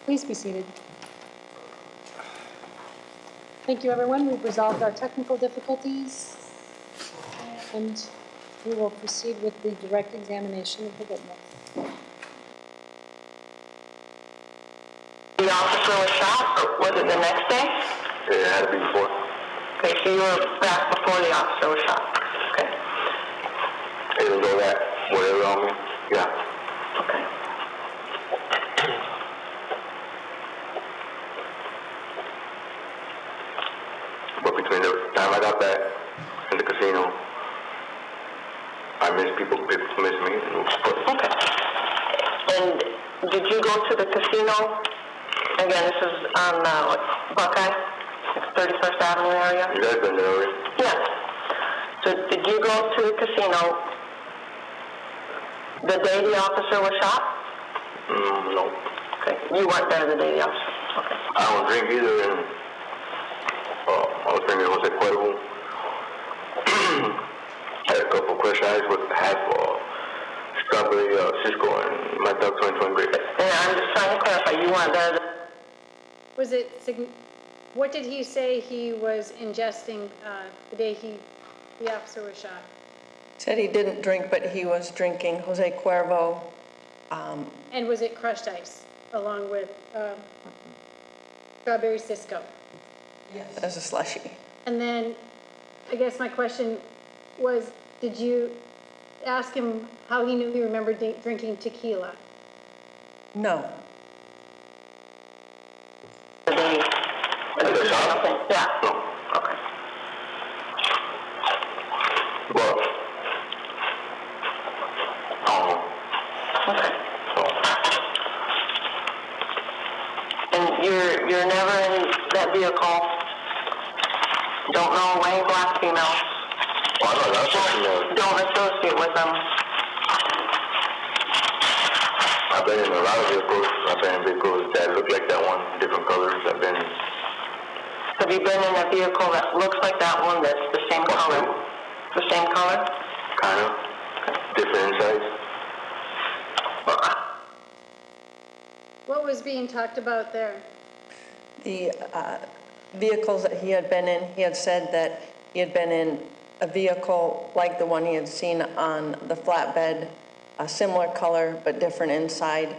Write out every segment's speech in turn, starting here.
Please be seated. Thank you, everyone. We've resolved our technical difficulties, and we will proceed with the direct examination of the witness. The officer was shot, or was it the next day? Yeah, it had to be before. Okay, so you were back before the officer was shot. Okay. It was all that, whatever on me. Yeah. Okay. But between the time I got back in the casino, I missed people miss me. Okay. And did you go to the casino? Again, this is on Buckeye, 31st Avenue area? You guys been there already? Yes. So did you go to the casino the day the officer was shot? No. Okay. You weren't there the day the officer. Okay. I don't drink either, and I was drinking Jose Cuervo. Had a couple crushed ice with half strawberry Cisco and my Duck 2020 grape. And I'm just trying to clarify, you weren't there. Was it, what did he say he was ingesting the day the officer was shot? Said he didn't drink, but he was drinking Jose Cuervo. And was it crushed ice along with strawberry Cisco? Yes. As a slushie. And then I guess my question was, did you ask him how he knew he remembered drinking tequila? No. The shot? Yeah. No. Okay. But, Okay. And you're never in that vehicle. Don't know any black females. well, I know that's something Don't associate with them. I've been in a lot of vehicles. I've been in vehicles that look like that one, different colors. I've been in Have you been in a vehicle that looks like that one that's the same color? The same color? kind of different insides. What was being talked about there? The vehicles that he had been in, he had said that he had been in a vehicle like the one he had seen on the flatbed, a similar color but different inside.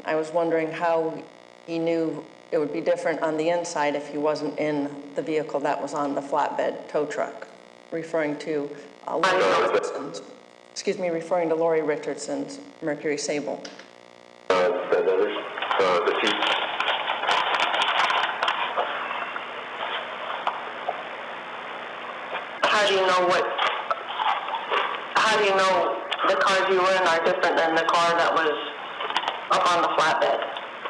I was wondering how he knew it would be different on the inside if he wasn't in the vehicle that was on the flatbed tow truck, referring to referring to Lori Richardson's Mercury Sable. The seats. How do you know the cars you were in are different than the car that was up on the flatbed?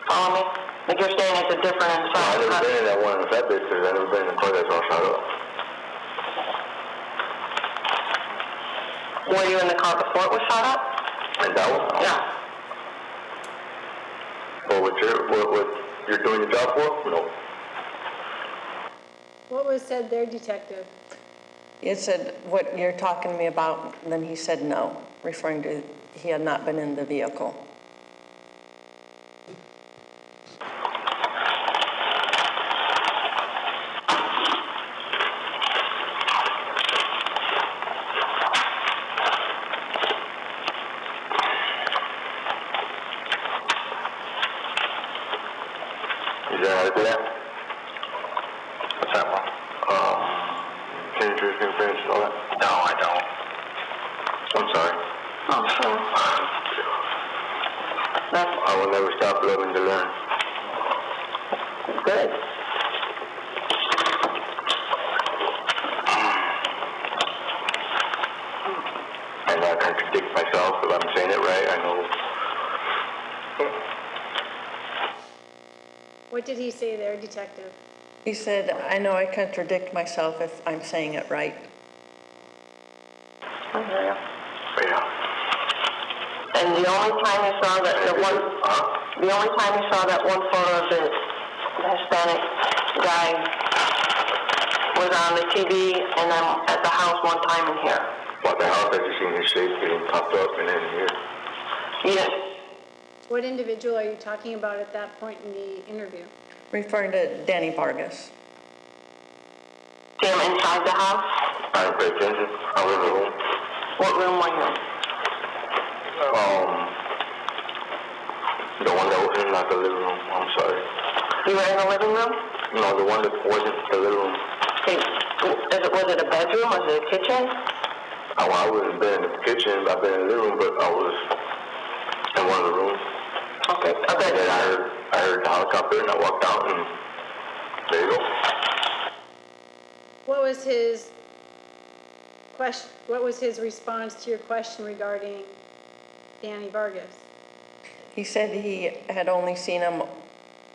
Follow me? Like you're saying it's a different I've inside. never been in that one on the flatbed because I've never been in a car that's all shot up. Were you in the car before it was shot up? And that one? Yeah. Well, what you're doing your job for? No. What was said there, Detective? He had said, what you're talking to me about, and then he said no, referring to he had not been in the vehicle. You know how to do that? What's that one? Signatures, fingerprints, all that? No, I don't. I'm sorry. Oh, sure. I will never stop loving to learn. Good. I know I contradict myself if I'm saying it right. I know. What did he say there, Detective? He said, I know I contradict myself if I'm saying it right. I hear you. Yeah. And the only time you saw that the only time you saw that one photo of the Hispanic guy was on the TV and then at the house one time in here. Well, the house I just seen his shape getting popped up and then here. Yes. What individual are you talking about at that point in the interview? Referring to Danny Vargas. See him inside the house? I didn't pay attention. I was in the room. What room were you in? The one that was in, not the living room. I'm sorry. You were in the living room? No, the one that wasn't the living room. Okay. Was it a bedroom? Was it a kitchen? I wouldn't been in the kitchen. I've been in the living room, but I was in one of the rooms. Okay. A And then bedroom. I heard the helicopter, and I walked out, and there you go. What was his question? What was his response to your question regarding Danny Vargas? He said he had only seen him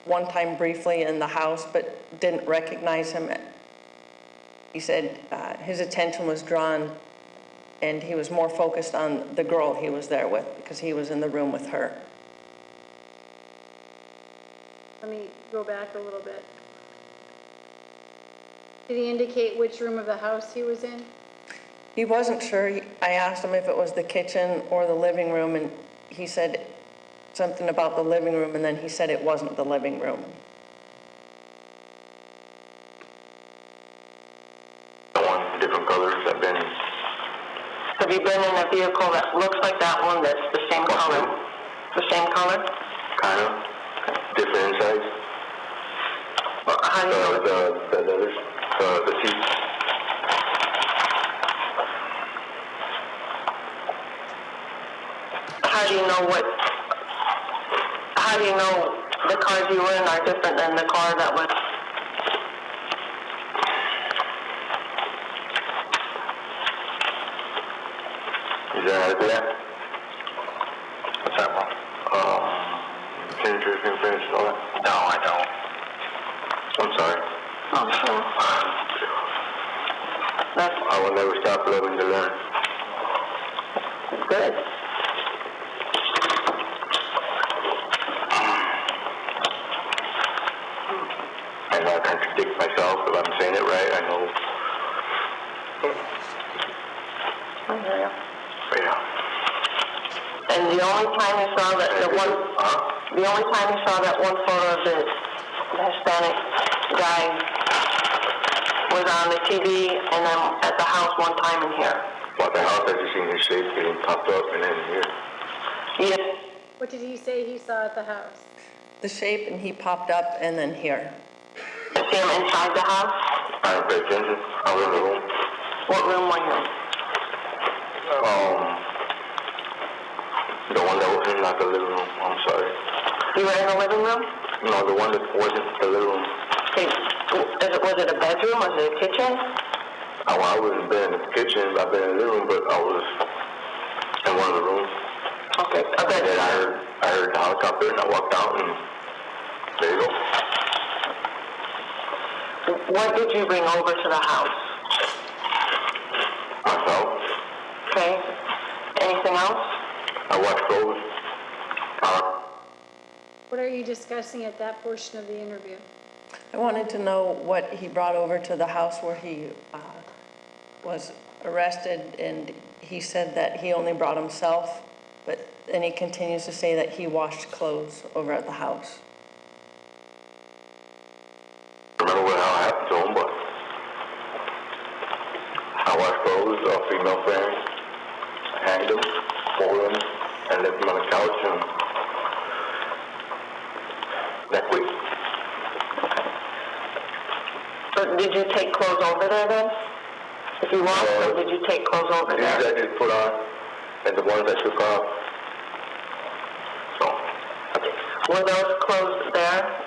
one time briefly in the house, but didn't recognize him. He said his attention was drawn and he was more focused on the girl he was there with because he was in the room with her. Let me go back a little bit. Did he indicate which room of the house he was in? He wasn't sure. I asked him if it was the kitchen or the living room, and he said something about the living room, and then he said it wasn't the living room. One, different colors. I've been Have you been in a vehicle that looks like that one that's the same color? The same color? kind of different insides. How do you know? The leathers, the seats. How do you know the cars you were in are different than the car that was? Is there an idea? What's that one? Signatures, fingerprints, all that? No, I don't. I'm sorry. Oh, sure. That's I will never stop loving to learn. good. I know I contradict myself, but I'm saying it right. I know. I hear you. But yeah. And the only time you saw that the only time you saw that one photo of the Hispanic guy was on the TV and then at the house one time in here. Well, the house, I just seen his shape getting popped up and then here. Yes. What did he say he saw at the house? The shape, and he popped up, and then here. You see him inside the house? I didn't pay attention. I was in the room. What room were you in? The one that was in, not the living room. I'm sorry. You were in the living room? No, the one that wasn't the living room. Okay. Was it a bedroom? Was it a kitchen? I wouldn't been in the kitchen. I've been in the living room, but I was in one of the rooms. Okay. A And then bedroom. I heard the helicopter, and I walked out, and there you go. What did you bring over to the house? Myself. Okay. Anything else? I watched clothes. What are you discussing at that portion of the interview? I wanted to know what he brought over to the house where he was arrested, and he said that he only brought himself, but then he continues to say that he washed clothes over at the house. I remember how it happened to him, but I washed clothes, female friends, hanged them, folded them, and left them on the couch, and that quick. So did you take clothes over there then? If you washed them, did you take clothes over These there? I just put on, and the ones I took off. So, okay. Were those clothes there?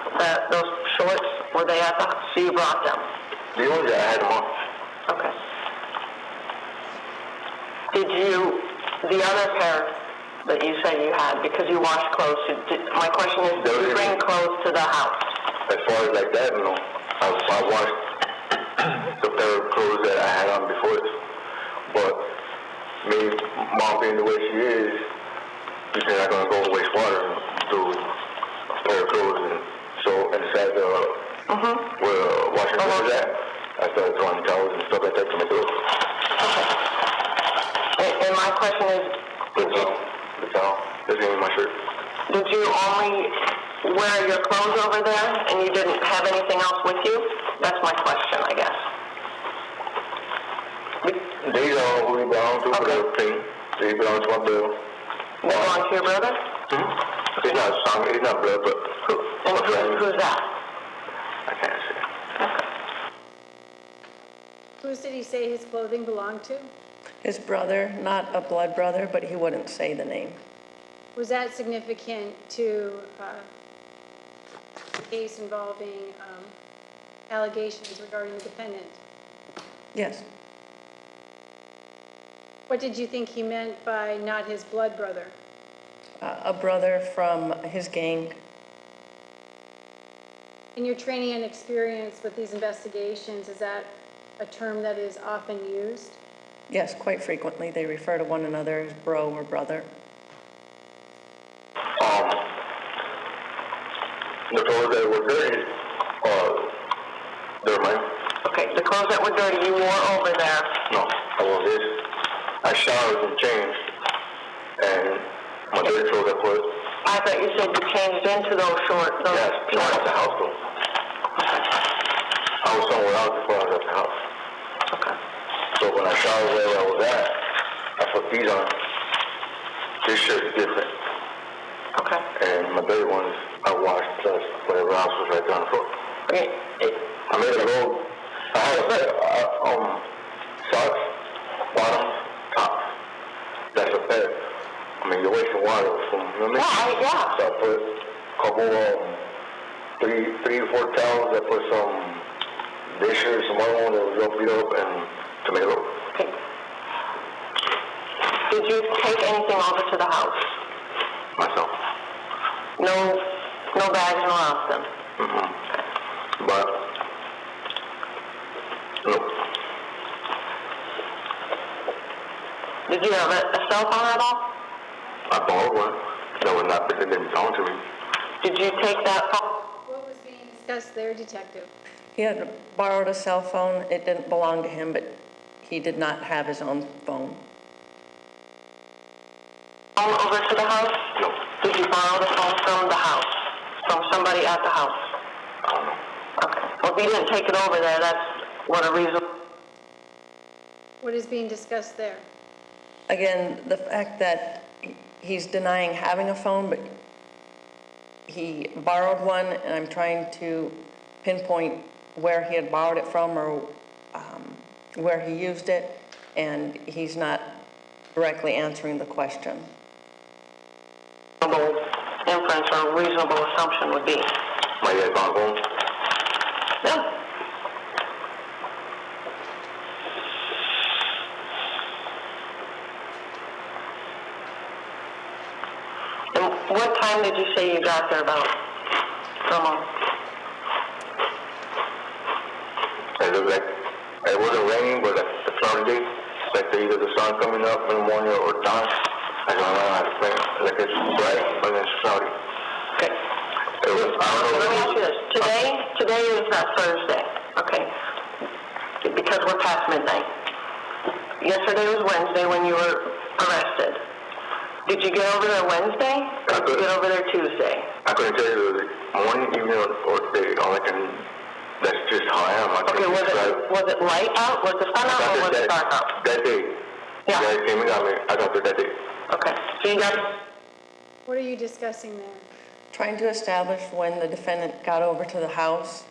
Those shorts, were they at the house? So you brought them? The ones that I had them on. Okay. The other pair that you said you had, because you washed clothes, my question is, did you bring clothes to the house? As far as like that, no. I washed the pair of clothes that I had on before this. But me, mom being the way she is, she's not going to go and waste water to a pair of clothes. And so inside where washing clothes at, I started throwing towels and stuff like that to my door. And my question is, The towel, this ain't my shirt. Did you only wear your clothes over there and you didn't have anything else with you? That's my question, I guess. These are who we belong to, Okay. for the they belong to my bill. They belong to your brother? It's not son, it's not blood, but And who's that? I can't say. Whose did he say his clothing belonged to? His brother, not a blood brother, but he wouldn't say the name. Was that significant to the case involving allegations regarding the defendant? Yes. What did you think he meant by not his blood brother? A brother from his gang. In your training and experience with these investigations, is that a term that is often used? Yes, quite frequently. They refer to one another as bro or brother. The clothes that were dirty, they're mine. Okay, the clothes that were dirty you wore over there. No, I wore this. I showered and changed, and my dirty clothes I put. I thought you said you changed into those shorts. Yes, not at the house though. I was somewhere else before I was at the house. Okay. So when I showered where I was at, I put these on. This shirt is different. Okay. And my dirty ones I washed plus whatever else was right down the floor. Okay. I made a load. I had a pair socks, bottoms, tops. That's a pair. I mean, you're wasting water from, you know what I mean? Yeah. So I put a couple, three or four towels. I put some dishes, some other one that was all beat up, and tomato. Okay. Did you take anything over to the house? Myself. No bags around them? But, no. Did you have a cell phone at all? I borrowed one. That was not, it didn't belong to me. Did you take that phone? What was being discussed there, Detective? He had borrowed a cell phone. It didn't belong to him, but he did not have his own phone. Over to the house? No. Did you borrow the phone from the house? From somebody at the house? I don't know. Okay. Well, if you didn't take it over there, that's what a reason. What is being discussed there? Again, the fact that he's denying having a phone, but he borrowed one, and I'm trying to pinpoint where he had borrowed it from or where he used it, and he's not directly answering the question. Reasonable inference or reasonable assumption would be. My dad gone home. Yeah. And what time did you say you got there about? Ramon? It looked like it wasn't raining, but like the cloudy day, like either the sun coming up in the morning or dawn. I don't know how to explain it. Like it's bright, but it's cloudy. Okay. It was, I don't know. Let me ask you this. Today is Thursday, okay? Because we're past midnight. Yesterday was Wednesday when you were arrested. Did you get over there Wednesday? Or did you get over there Tuesday? I couldn't tell you the morning, evening, or day. All I can, that's just how I am. I Okay, was it light out? Was the sun out or was it dark out? That day. Yeah. You guys came and got me. I got there that day. Okay, so you got... What are you discussing there? Trying to establish when the defendant got over to the house.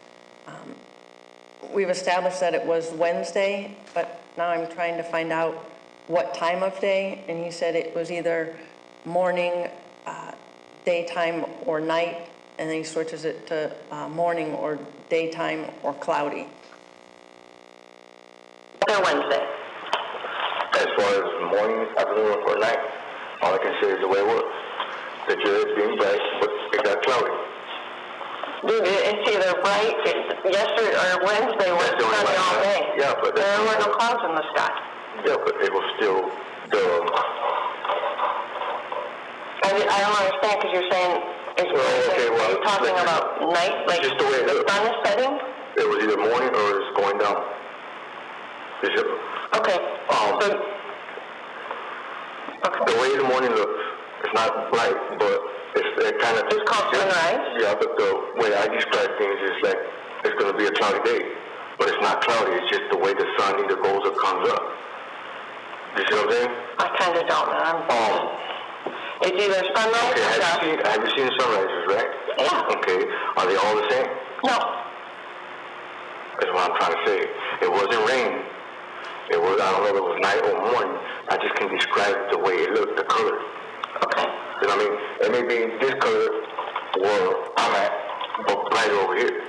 We've established that it was Wednesday, but now I'm trying to find out what time of day, and he said it was either morning, daytime, or night, and then he switches it to morning or daytime or cloudy. There Wednesday. As far as morning, afternoon, or night, all I can say is the way it was. The jury is being bright, but it got cloudy. Dude, it's either bright, yesterday or Wednesday was That's the only sunny way all I- day. yeah, but that's there the were only no way. clouds in the sky. Yeah, but it was still the... I don't understand because you're saying it's okay, well, are you talking like- about night, like just the way it the looks. sun is setting? It was either morning or it's going down. Bishop, Okay. the way the morning looks, it's not bright, but It kind of... It's called sunrise. Yeah, but the way I describe things is like it's going to be a cloudy day. But it's not cloudy, it's just the way the sun either goes or comes up. You see what I'm saying? I kind of don't know. It's either sunrise Okay, or dusk. have you seen sunrises, right? Yeah. Okay, are they all the same? No. That's what I'm trying to say. It wasn't rain. It was, I don't know if it was night or morning. I just can describe the way it looked, the color. Okay. You know what I mean? It may be this color where I'm at, but brighter over here.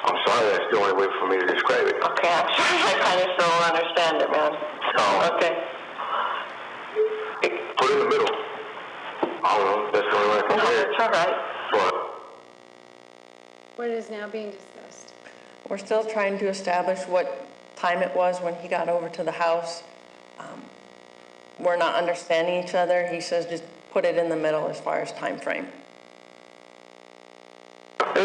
I'm sorry, that's the only way for me to describe it. Okay, I'm sorry. I kind of still don't understand it, man. Okay. Put it in the middle. I don't know. That's the only way I can No, say it. it's all right. But What is now being discussed? We're still trying to establish what time it was when he got over to the house. We're not understanding each other. He says just put it in the middle as far as time frame. So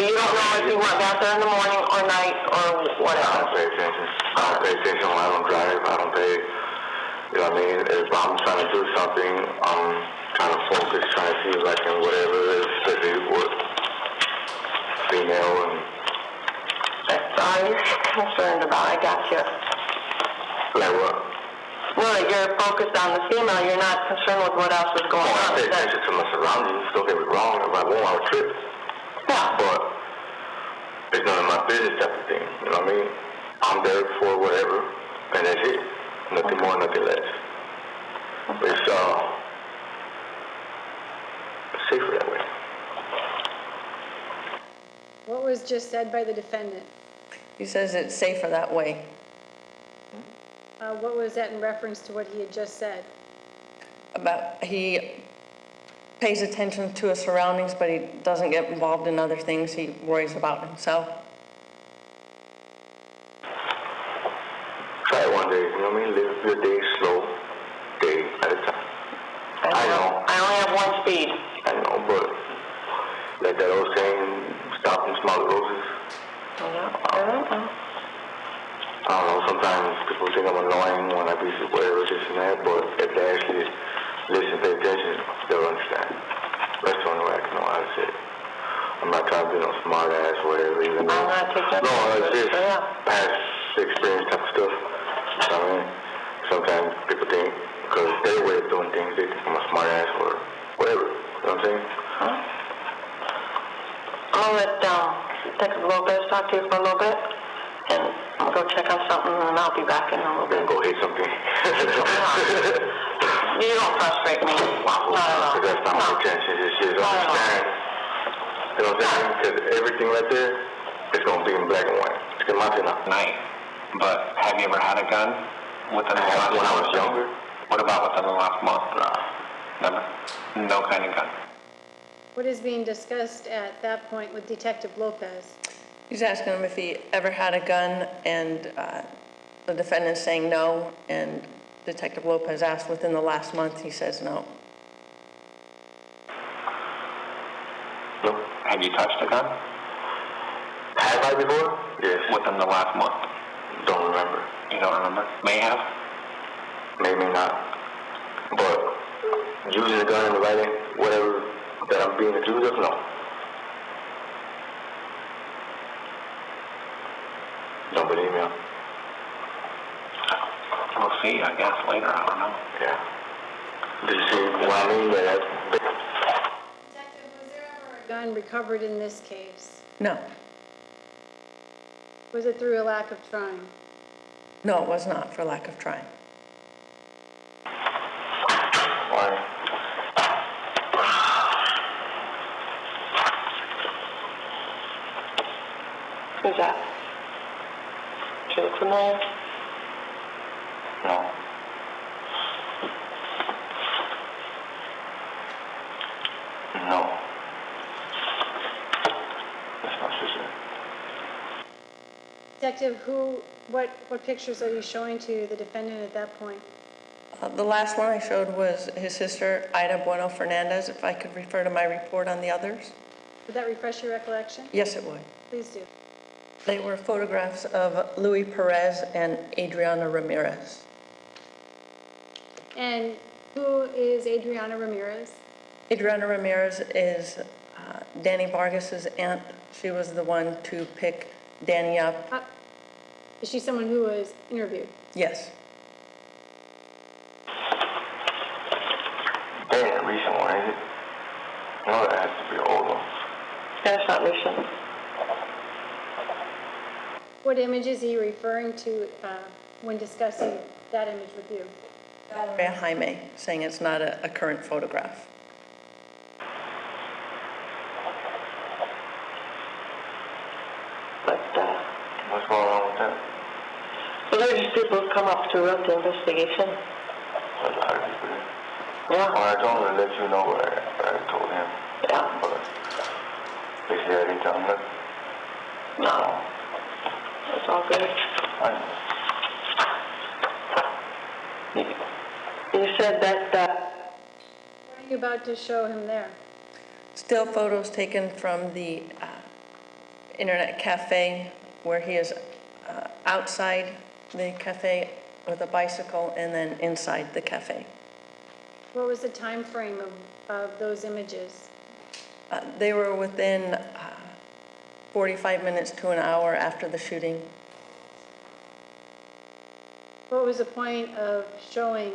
you don't know if he went back there in the morning or night or I whatever? don't pay attention. I don't pay attention when I don't drive. I don't pay, you know what I mean? If I'm trying to do something, I'm trying to focus, trying to see if I can whatever, especially with female and... That's all you're concerned about. I got you. Like what? No, you're focused on the female. You're not concerned with what else is going Oh, I on. pay attention to my surroundings. Don't get me wrong. If I won't, I'll trip. Yeah. But it's none of my business type of thing. You know what I mean? I'm there for whatever, and that's it. Nothing more, nothing less. It's safer that way. What was just said by the defendant? He says it's safer that way. What was that in reference to what he had just said? About he pays attention to his surroundings, but he doesn't get involved in other things. He worries about himself. Try it one day, you know what I mean? Live your day slow, day at a time. I know. I only have one speed. I know, but like that old saying, stop and smell the roses. I don't know, sometimes people think I'm annoying when I be whatever, this and that, but if they actually listen, pay attention, they'll understand. That's the only way I can know how to say it. I'm not trying to be no smart ass or whatever, even though... I'm not taking... No, it's just Yeah. past experience type of stuff. You know what I mean? Sometimes people think, because their way of doing things, they think I'm a smart ass or whatever. You know what I'm saying? Huh? I'll let Detective Lopez talk to you for a little bit, and I'll go check on something, and I'll be back in a little bit. Then go hit something. You don't frustrate me. Not at all. Because that's not my intention. It's just understand. You know what I'm saying? Because everything right there is going to be in black and white. It's going to be Night. But have you ever had a gun within the last when I month? was younger. What about within the last month? Nah. Never. No kind of gun. What is being discussed at that point with Detective Lopez? He's asking him if he ever had a gun, and the defendant's saying no, and Detective Lopez asked within the last month. He says no. No. Have you touched a gun Have I before? Yes. within the last month? Don't remember. You don't remember? May have? Maybe not. But using a gun in the writing, whatever that I'm being accused of, no. Don't believe me? We'll see, I guess, later. I don't know. Yeah. Do you see what I mean by that? Detective, was there ever a gun recovered in this case? No. Was it through a lack of trying? No, it was not for lack of trying. Why? Who's that? She look familiar? No. No. That's my sister. Detective, what pictures are you showing to the defendant at that point? The last one I showed was his sister, Ida Bueno Fernandez, if I could refer to my report on the others. Would that refresh your recollection? Yes, it would. Please do. They were photographs of Luis Perez and Adriana Ramirez. And who is Adriana Ramirez? Adriana Ramirez is Danny Vargas's aunt. She was the one to pick Danny up. Is she someone who was interviewed? Yes. That ain't a recent one, is it? No, that has to be an old one. That's not recent. What image is he referring to when discussing that image with you? Valeria Jaime, saying it's not a current photograph. But, What's going on with that? well, they're just people who come up throughout the investigation. A lot of people did. Yeah. When I told him to let you know what I told him. Yeah. But they said I didn't tell him nothing. No. It's all good. I know. You said that, What are you about to show him there? Still photos taken from the internet cafe where he is outside the cafe with a bicycle and then inside the cafe. What was the time frame of those images? They were within 45 minutes to an hour after the shooting. What was the point of showing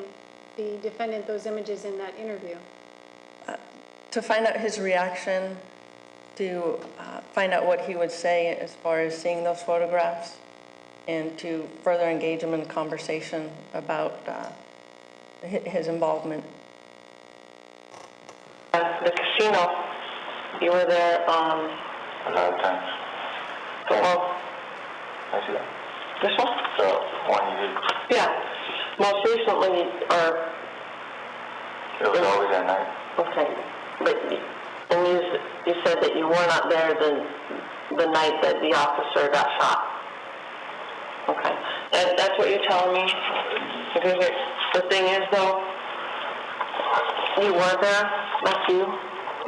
the defendant those images in that interview? To find out his reaction, to find out what he would say as far as seeing those photographs, and to further engage him in conversation about his involvement. the casino, you were there, A lot of times. well, I see that. this one? The one you did, Yeah. Most recently, or, it was always at night. okay, but, and you said that you were not there the night that the officer got shot. Okay, that's what you're telling me? Because the thing is though, you were there, that's you.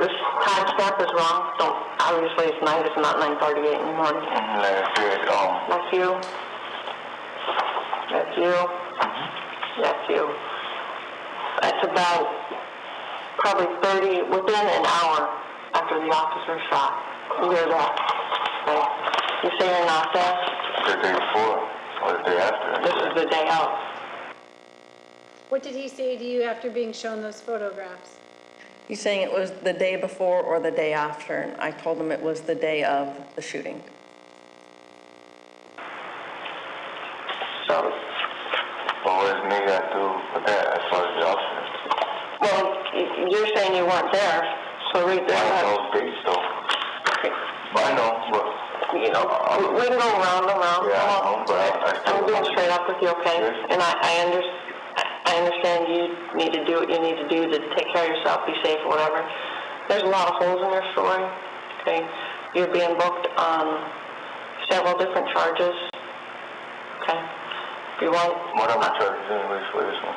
This time stamp is wrong, so obviously it's night, it's not 9:38 in the morning. Like I said, That's you. That's you. That's you. That's about probably within an hour after the officer shot. You're there. Okay. You say you're not there? the day before, or the day after. This is the day out. What did he say to you after being shown those photographs? He's saying it was the day before or the day after, and I told him it was the day of the shooting. So, What does me got to do with that as far as the officer? well, you're saying you weren't there, so right I there, know those dates though. But I know, but you know, we can go round and round. yeah, I know, but I still. I'm being straight up with you, okay? Yes. And I understand you need to do what you need to do to take care of yourself, be safe, whatever. There's a lot of holes in your story, okay? You're being booked on several different charges, okay? If you want, What are my charges anyways for this one?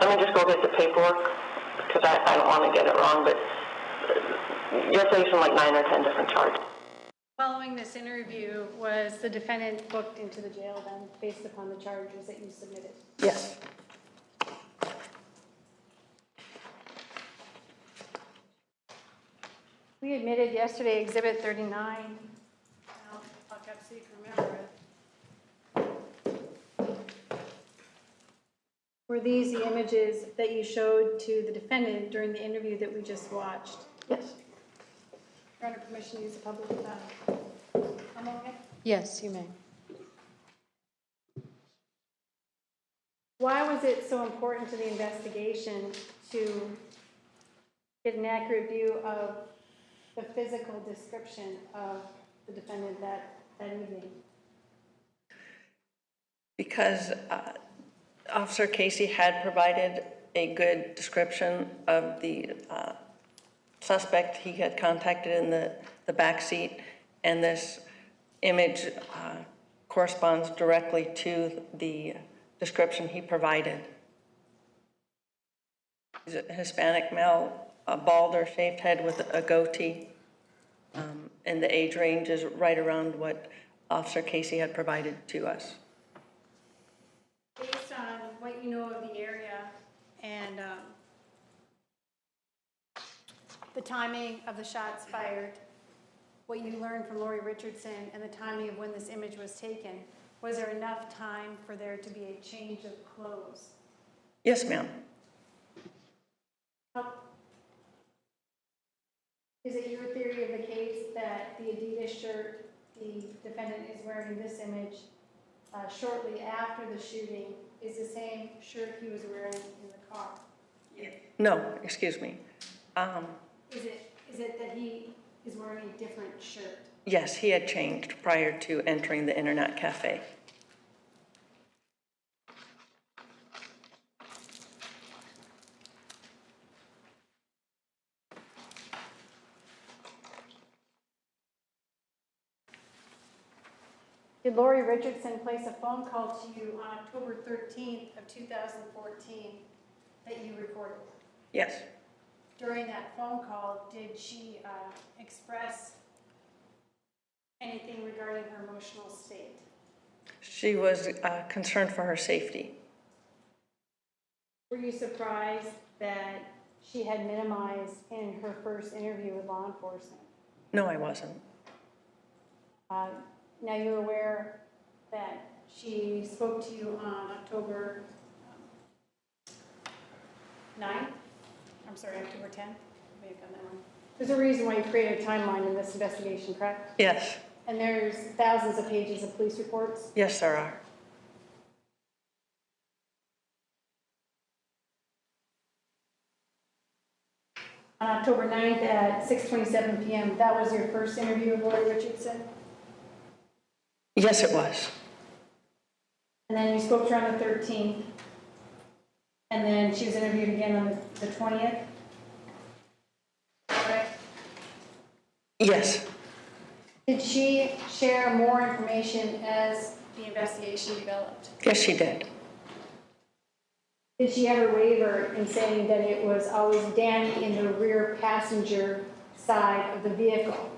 let me just go get the paperwork, because I don't want to get it wrong, but you're facing like 9 or 10 different charges. Following this interview, was the defendant booked into the jail then, based upon the charges that you submitted? Yes. We admitted yesterday Exhibit 39. I'll talk up so you can remember it. Were these the images that you showed to the defendant during the interview that we just watched? Yes. You're under permission to use the public I'm okay? Yes, you may. Why was it so important to the investigation to get an accurate view of the physical description of the defendant that evening? Because Officer Casey had provided a good description of the suspect he had contacted in the back seat, and this image corresponds directly to the description he provided. He's a Hispanic male, a bald or shaved head with a goatee, and the age range is right around what Officer Casey had provided to us. Based on what you know of the area and the timing of the shots fired, what you learned from Lori Richardson, and the timing of when this image was taken, was there enough time for there to be a change of clothes? Yes, ma'am. Is it your theory of the case that the Adidas shirt the defendant is wearing in this image shortly after the shooting is the same shirt he was wearing in the car? No, excuse me. Is it that he is wearing a different shirt? Yes, he had changed prior to entering the internet cafe. Did Lori Richardson place a phone call to you on October 13th of 2014 that you recorded? Yes. During that phone call, did she express anything regarding her emotional state? She was concerned for her safety. Were you surprised that she had minimized in her first interview with law enforcement? No, I wasn't. Now you're aware that she spoke to you on October 9th? I'm sorry, October 10th? I may have done that wrong. There's a reason why you created a timeline in this investigation, correct? Yes. And there's thousands of pages of police reports. Yes, there are. On October 9th at 6:27 p.m., that was your first interview with Lori Richardson? Yes, it was. And then you spoke to her on the 13th, and then she was interviewed again on the 20th? Right? Yes. Did she share more information as the investigation developed? Yes, she did. Did she ever waver in saying that it was always Danny in the rear passenger side of the vehicle?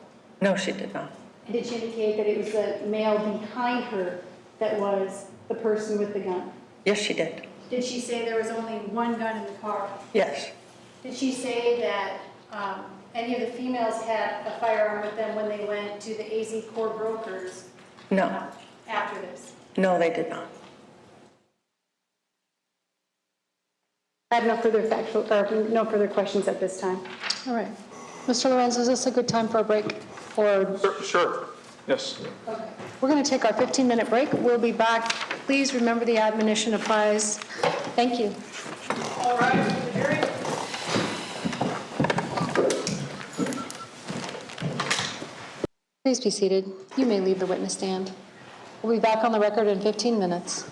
No, she did not. And did she indicate that it was the male behind her that was the person with the gun? Yes, she did. Did she say there was only one gun in the car? Yes. Did she say that any of the females had a firearm with them when they went to the AZ Core Brokers No. after this? No, they did not. I have no further questions at this time. All right. Mr. Lorenzo, is this a good time for a break? Or Sure, yes. Okay. we're going to take our 15-minute break. We'll be back. Please remember the admonition applies. Thank you. All right, Jerry. Please be seated. You may leave the witness stand. We'll be back on the record in 15 minutes.